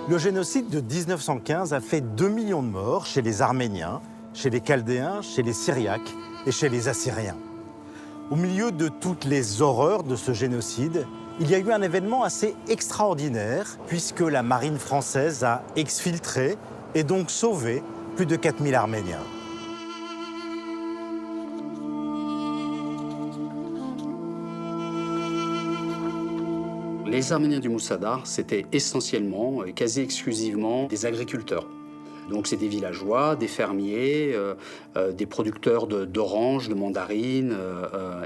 Le génocide de 1915 a fait 2 millions de morts chez les Arméniens, chez les Chaldéens, chez les Syriaques et chez les Assyriens. Au milieu de toutes les horreurs de ce génocide, il y a eu un événement assez extraordinaire puisque la marine française a exfiltré et donc sauvé plus de 4000 Arméniens. Les Arméniens du Moussadar, c'était essentiellement, quasi exclusivement, des agriculteurs. Donc c'est des villageois, des fermiers, des producteurs d'oranges, de mandarines,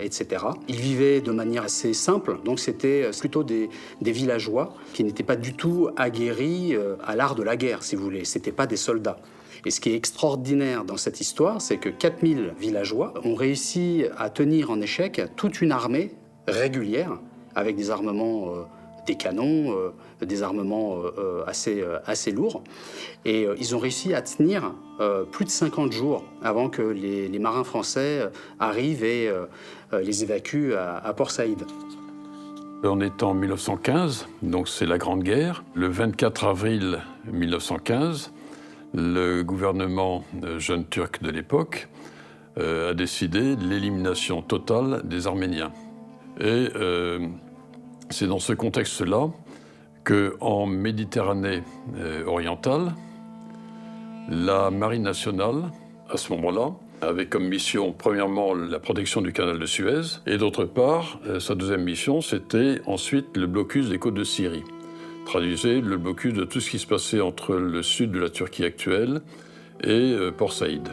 etc. Ils vivaient de manière assez simple, donc c'était plutôt des villageois qui n'étaient pas du tout aguerris à l'art de la guerre, si vous voulez. C'était pas des soldats. Et ce qui est extraordinaire dans cette histoire, c'est que 4000 villageois ont réussi à tenir en échec toute une armée régulière, avec des armements, des canons, des armements assez lourds. Et ils ont réussi à tenir plus de 50 jours avant que les marins français arrivent et les évacuent à Port Saïd. On est en 1915, donc c'est la Grande Guerre. Le 24 avril 1915, le gouvernement jeune turc de l'époque a décidé l'élimination totale des Arméniens. Et c'est dans ce contexte-là qu'en Méditerranée orientale, la Marine nationale, à ce moment-là, avait comme mission, premièrement, la protection du canal de Suez, et d'autre part, sa deuxième mission, c'était ensuite le blocus des côtes de Syrie. Traduisez, le blocus de tout ce qui se passait entre le sud de la Turquie actuelle et Port Saïd.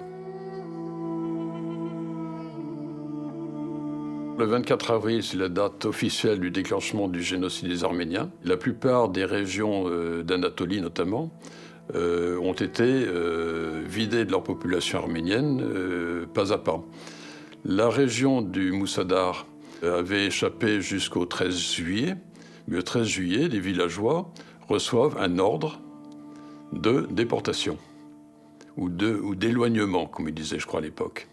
Le 24 avril, c'est la date officielle du déclenchement du génocide des Arméniens. La plupart des régions d'Anatolie, notamment, ont été vidées de leur population arménienne pas à pas. La région du Moussadar avait échappé jusqu'au 13 juillet. Mais le 13 juillet, les villageois reçoivent un ordre de déportation ou d'éloignement, comme ils disaient, je crois, à l'époque.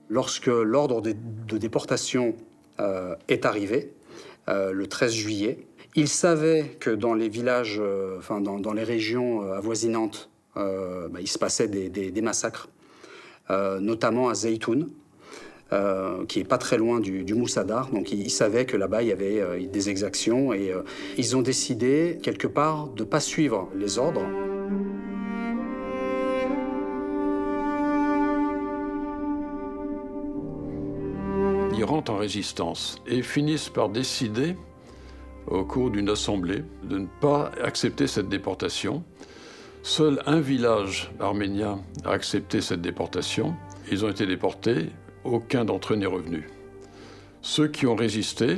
Lorsque l'ordre de déportation est arrivé, le 13 juillet, ils savaient que dans les villages, dans les régions avoisinantes, il se passait des massacres, notamment à Zeytoun, qui n'est pas très loin du Moussadar. Donc ils savaient que là-bas, il y avait des exactions et ils ont décidé, quelque part, de ne pas suivre les ordres. Ils rentrent en résistance et finissent par décider, au cours d'une assemblée, de ne pas accepter cette déportation. Seul un village arménien a accepté cette déportation. Ils ont été déportés, aucun d'entre eux n'est revenu. Ceux qui ont résisté,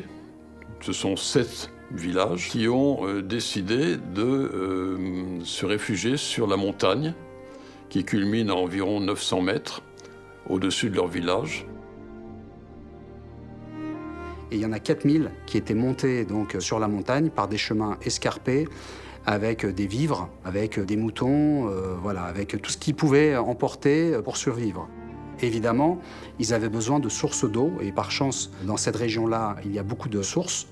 ce sont 7 villages qui ont décidé de se réfugier sur la montagne, qui culmine à environ 900 mètres au-dessus de leur village. Et il y en a 4000 qui étaient montés donc sur la montagne par des chemins escarpés, avec des vivres, avec des moutons, avec tout ce qu'ils pouvaient emporter pour survivre. Évidemment, ils avaient besoin de sources d'eau, et par chance, dans cette région-là, il y a beaucoup de sources.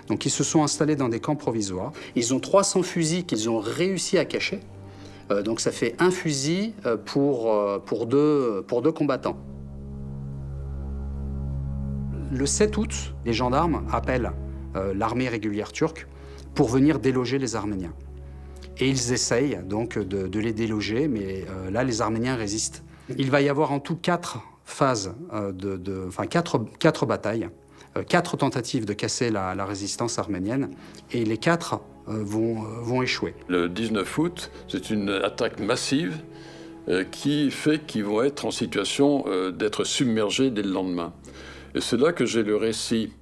Donc ils se sont installés dans des camps provisoires. Ils ont 300 fusils qu'ils ont réussi à cacher. Donc ça fait un fusil pour deux combattants. Le 7 août, les gendarmes appellent l'armée régulière turque pour venir déloger les Arméniens. Et ils essayent donc de les déloger, mais là, les Arméniens résistent. Il va y avoir en tout 4 phases, 4 batailles, 4 tentatives de casser la résistance arménienne, et les 4 vont échouer. Le 19 août, c'est une attaque massive qui fait qu'ils vont être en situation d'être submergés dès le lendemain. Et c'est là que j'ai le récit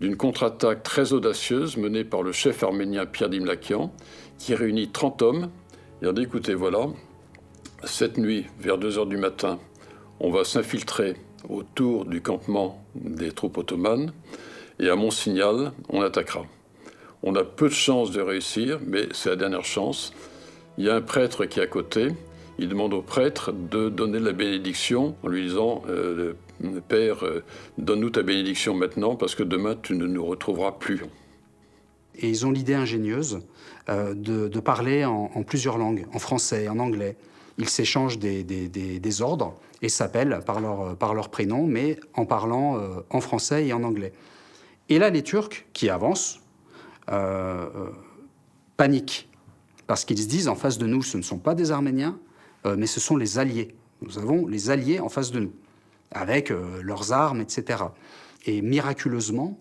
d'une contre-attaque très audacieuse menée par le chef arménien Pierre Dimlakian, qui réunit 30 hommes. Il a dit, écoutez, voilà, cette nuit, vers 2 heures du matin, on va s'infiltrer autour du campement des troupes ottomanes, et à mon signal, on attaquera. On a peu de chances de réussir, mais c'est la dernière chance. Il y a un prêtre qui est à côté. Il demande au prêtre de donner la bénédiction en lui disant « Père, donne-nous ta bénédiction maintenant parce que demain tu ne nous retrouveras plus ». Et ils ont l'idée ingénieuse de parler en plusieurs langues, en français, en anglais. Ils s'échangent des ordres et s'appellent par leur prénom, mais en parlant en français et en anglais. Et là, les Turcs, qui avancent, paniquent. Parce qu'ils se disent, en face de nous, ce ne sont pas des Arméniens, mais ce sont les alliés. Nous avons les alliés en face de nous, avec leurs armes, etc. Et miraculeusement,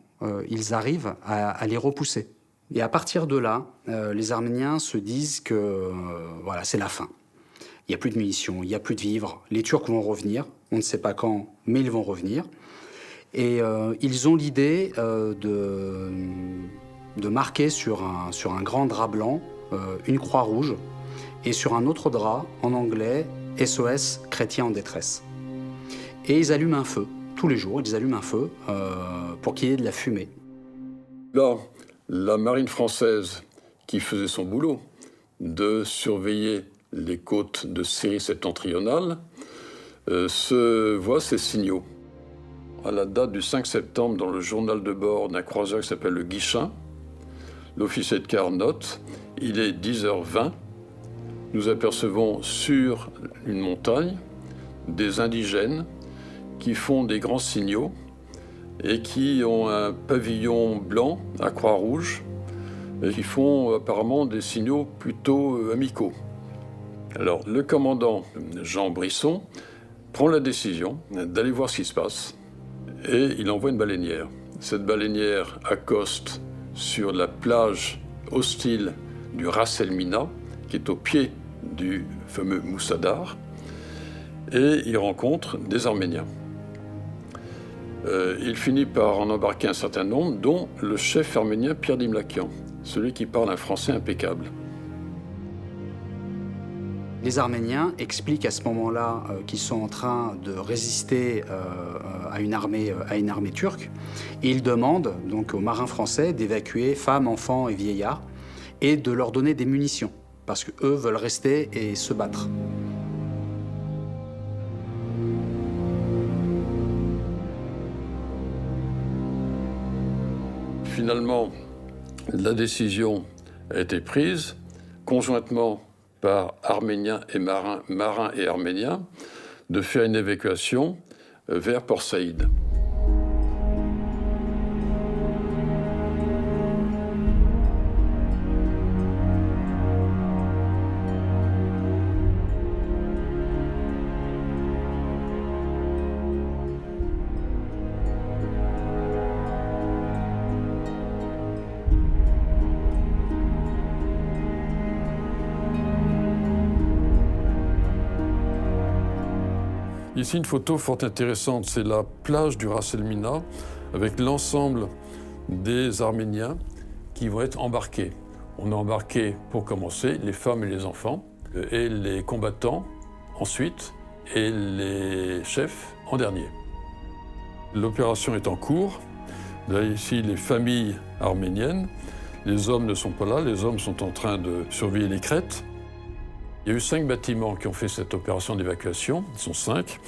ils arrivent à les repousser. Et à partir de là, les Arméniens se disent que voilà, c'est la fin. Il n'y a plus de munitions, il n'y a plus de vivres. Les Turcs vont revenir, on ne sait pas quand, mais ils vont revenir. Et ils ont l'idée de marquer sur un grand drap blanc une croix rouge et sur un autre drap, en anglais, SOS chrétiens en détresse. Et ils allument un feu. Tous les jours, ils allument un feu pour qu'il y ait de la fumée. Là, la marine française, qui faisait son boulot de surveiller les côtes de Syrie septentrionale, se voit ces signaux. À la date du 5 septembre, dans le journal de bord d'un croiseur qui s'appelle le Guichin, l'officier de quart note, il est 10h20, nous apercevons sur une montagne des indigènes qui font des grands signaux et qui ont un pavillon blanc à croix rouge et qui font apparemment des signaux plutôt amicaux. Alors, le commandant Jean Brisson prend la décision d'aller voir ce qui se passe et il envoie une baleinière. Cette baleinière accoste sur la plage hostile du Ras El Mina, qui est au pied du fameux Moussadar, et il rencontre des Arméniens. Il finit par en embarquer un certain nombre, dont le chef arménien Pierre Dimlakian, celui qui parle un français impeccable. Les Arméniens expliquent à ce moment-là qu'ils sont en train de résister à une armée turque, et ils demandent donc aux marins français d'évacuer femmes, enfants et vieillards et de leur donner des munitions, parce qu'eux veulent rester et se battre. Finalement, la décision a été prise conjointement par Arméniens et marins et Arméniens de faire une évacuation vers Port Saïd. Ici, une photo fort intéressante, c'est la plage du Ras El Mina avec l'ensemble des Arméniens qui vont être embarqués. On a embarqué, pour commencer, les femmes et les enfants, et les combattants ensuite, et les chefs en dernier. L'opération est en cours. Là, ici, les familles arméniennes. Les hommes ne sont pas là, les hommes sont en train de surveiller les crêtes. Il y a eu 5 bâtiments qui ont fait cette opération d'évacuation, ils sont 5.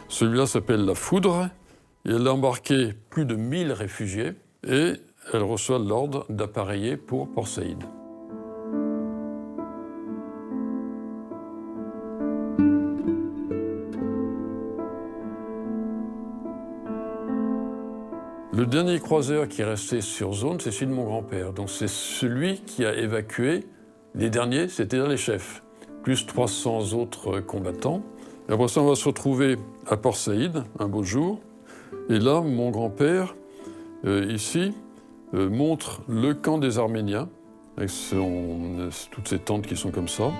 Celui-là s'appelle La Foudre, et elle a embarqué plus de 1000 réfugiés, et elle reçoit l'ordre d'appareiller pour Port Saïd. Le dernier croiseur qui est resté sur zone, c'est celui de mon grand-père. Donc c'est celui qui a évacué les derniers, c'était les chefs, plus 300 autres combattants. Et après ça, on va se retrouver à Port Saïd, un beau jour. Et là, mon grand-père, ici, montre le camp des Arméniens, avec toutes ces tentes qui sont comme ça.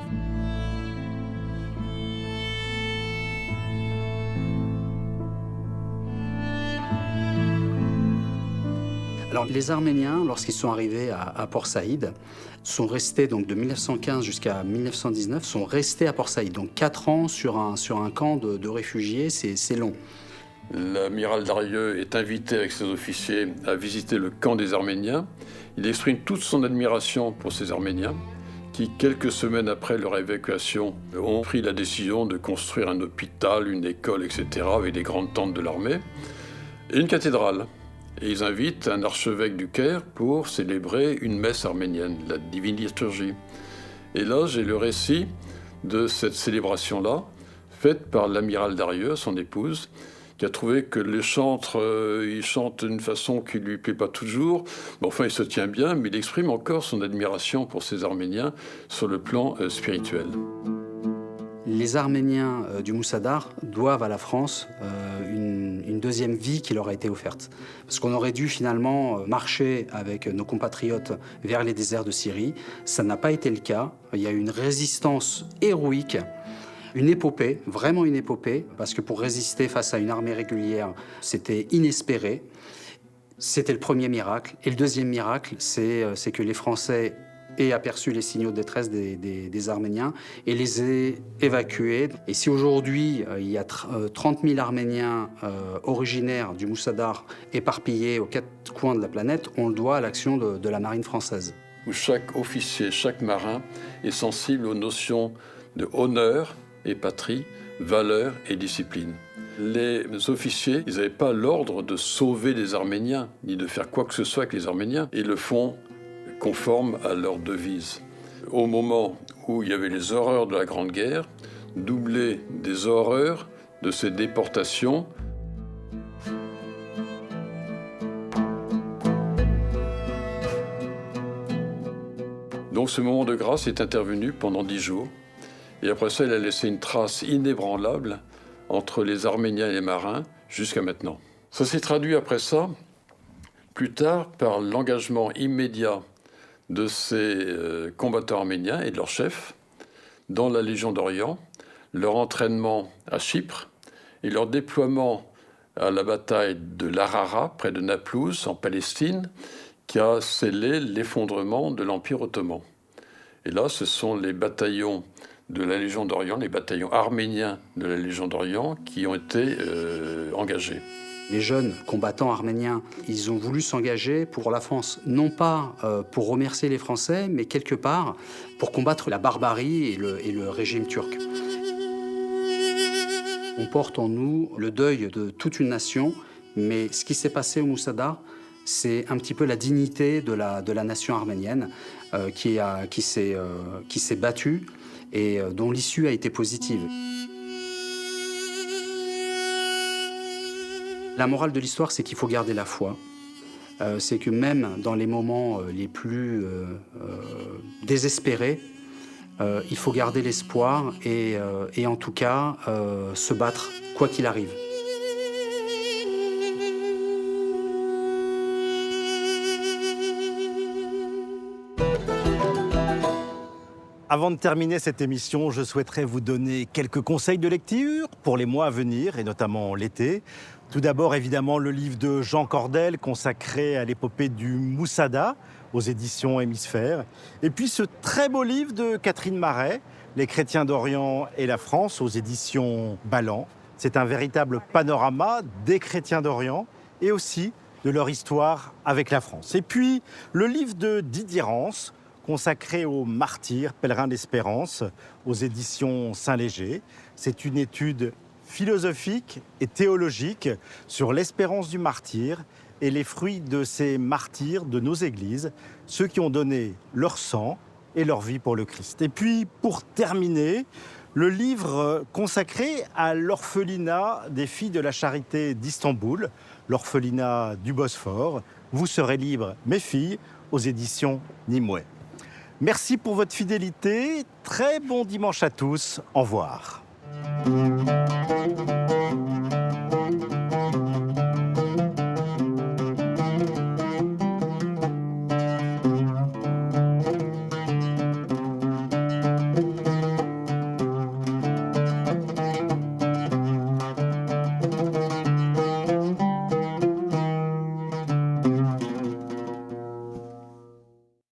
Alors, les Arméniens, lorsqu'ils sont arrivés à Port Saïd, sont restés donc de 1915 jusqu'à 1919, sont restés à Port Saïd. Donc 4 ans sur un camp de réfugiés, c'est long. L'amiral Darieux est invité avec ses officiers à visiter le camp des Arméniens. Il exprime toute son admiration pour ces Arméniens qui, quelques semaines après leur évacuation, ont pris la décision de construire un hôpital, une école, etc., avec des grandes tentes de l'armée, et une cathédrale. Et ils invitent un archevêque du Caire pour célébrer une messe arménienne, la Divine Liturgie. Et là, j'ai le récit de cette célébration-là, faite par l'amiral Darieux, son épouse, qui a trouvé que les chantres, ils chantent d'une façon qui ne lui plaît pas toujours. Mais enfin, il se tient bien, mais il exprime encore son admiration pour ces Arméniens sur le plan spirituel. Les Arméniens du Moussadar doivent à la France une deuxième vie qui leur a été offerte. Parce qu'on aurait dû finalement marcher avec nos compatriotes vers les déserts de Syrie. Ça n'a pas été le cas. Il y a eu une résistance héroïque, une épopée, vraiment une épopée, parce que pour résister face à une armée régulière, c'était inespéré. C'était le premier miracle. Et le deuxième miracle, c'est que les Français aient aperçu les signaux de détresse des Arméniens et les aient évacués. Et si aujourd'hui, il y a 30 000 Arméniens originaires du Moussadar éparpillés aux quatre coins de la planète, on le doit à l'action de la marine française. Où chaque officier, chaque marin est sensible aux notions de honneur et patrie, valeur et discipline. Les officiers, ils n'avaient pas l'ordre de sauver les Arméniens, ni de faire quoi que ce soit avec les Arméniens. Ils le font conforme à leur devise. Au moment où il y avait les horreurs de la Grande Guerre, doublées des horreurs de ces déportations, donc ce moment de grâce est intervenu pendant 10 jours. Et après ça, il a laissé une trace inébranlable entre les Arméniens et les marins jusqu'à maintenant. Ça s'est traduit après ça, plus tard, par l'engagement immédiat de ces combattants arméniens et de leurs chefs dans la Légion d'Orient, leur entraînement à Chypre et leur déploiement à la bataille de l'Arara, près de Naplouse, en Palestine, qui a scellé l'effondrement de l'Empire ottoman. Et là, ce sont les bataillons de la Légion d'Orient, les bataillons arméniens de la Légion d'Orient, qui ont été engagés. Les jeunes combattants arméniens, ils ont voulu s'engager pour la France, non pas pour remercier les Français, mais quelque part pour combattre la barbarie et le régime turc. On porte en nous le deuil de toute une nation, mais ce qui s'est passé au Moussadar, c'est un petit peu la dignité de la nation arménienne qui s'est battue et dont l'issue a été positive. La morale de l'histoire, c'est qu'il faut garder la foi. C'est que même dans les moments les plus désespérés, il faut garder l'espoir et en tout cas se battre quoi qu'il arrive. Avant de terminer cette émission, je souhaiterais vous donner quelques conseils de lecture pour les mois à venir, et notamment l'été. Tout d'abord, évidemment, le livre de Jean Cordel consacré à l'épopée du Moussada aux éditions Hémisphère. Et puis ce très beau livre de Catherine Marais, Les chrétiens d'Orient et la France aux éditions Balland. C'est un véritable panorama des chrétiens d'Orient et aussi de leur histoire avec la France. Et puis le livre de Didier Rance, consacré aux martyrs, pèlerins d'espérance, aux éditions Saint-Léger. C'est une étude philosophique et théologique sur l'espérance du martyr et les fruits de ces martyrs de nos églises, ceux qui ont donné leur sang et leur vie pour le Christ. Et puis, pour terminer, le livre consacré à l'orphelinat des filles de la Charité d'Istanbul, l'orphelinat du Bosphore. Vous serez libres, mes filles, aux éditions Nimue. Merci pour votre fidélité. Très bon dimanche à tous. Au revoir.